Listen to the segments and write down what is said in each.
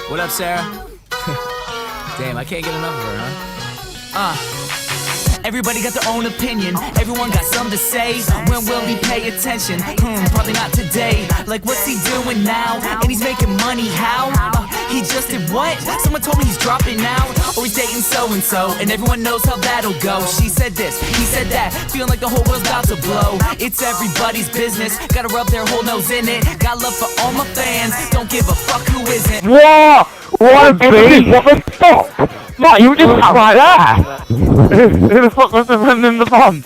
What up, Sarah? Damn, I can't get enough of her, huh? Everybody got their own opinion. Everyone got something to say. When will he pay attention? Probably not today. Like, what's he doing now? And he's making money, how? He just did what? Someone told me he's dropping out. Or he's dating so-and-so, and everyone knows how that'll go. She said this, he said that, feeling like the whole world's about to blow. It's everybody's business, gotta rub their whole nose in it. Got love for all my fans, don't give a fuck who isn't. Whoa! What the fuck? What, you just sat right there? Who the fuck was the man in the bomb?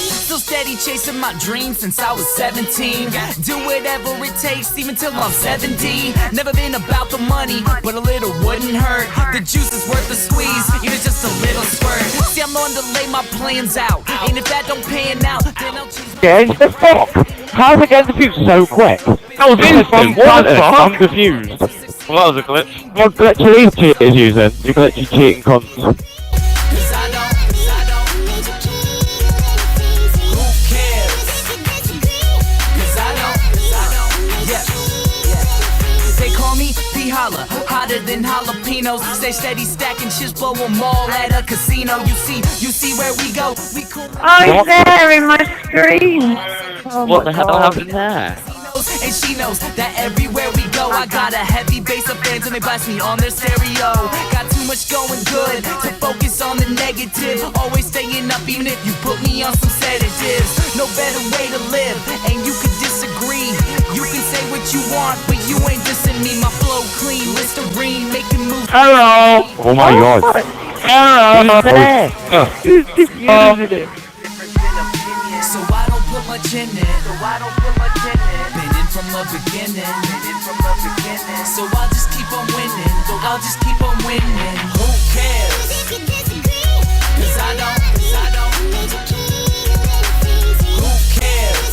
Still steady chasing my dreams since I was 17. Do whatever it takes, even till I'm 70. Never been about the money, but a little wouldn't hurt. The juice is worth the squeeze, even just a little squirt. See, I'm on to lay my plans out, and if that don't pan out, then I'll choose. Get the fuck? How's it getting defused so quick? That was instant, what the fuck? I'm confused. Well, that was a glitch. What glitch are these cheaters using? You glitchy cheating cunts. Holla, hotter than jalapenos. Stay steady stacking shit, blow them all at a casino. You see where we go. We cool. Oh, it's there in my screen. Oh, what the hell happened there? And she knows that everywhere we go, I got a heavy base of fans and they blast me on their stereo. Got too much going good to focus on the negative. Always staying up even if you put me on some sedatives. No better way to live, and you could disagree. You can say what you want, but you ain't dissing me. My flow clean, Listerine, making moves. Hello! Oh my god. Hello! So I don't put much in it. Been in from the beginning. So I'll just keep on winning. Who cares? Cause I don't. Who cares?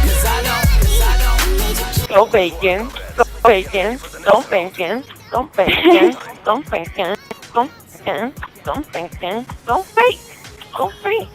Cause I don't. Go bacon. Go bacon. Go bacon. Go bacon. Go bacon. Go bacon. Go bacon. Go bacon. Go bacon.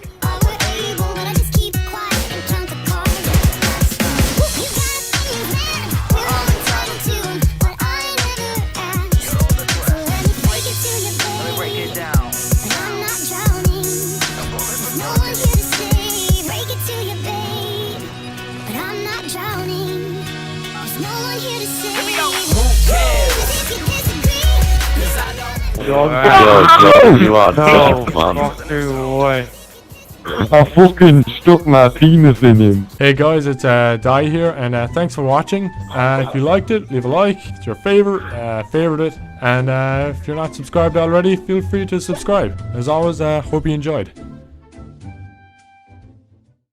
You are no, man. I fucking stuck my penis in him. Hey guys, it's Di here, and thanks for watching. If you liked it, leave a like. If it's your favorite it, and if you're not subscribed already, feel free to subscribe. As always, hope you enjoyed.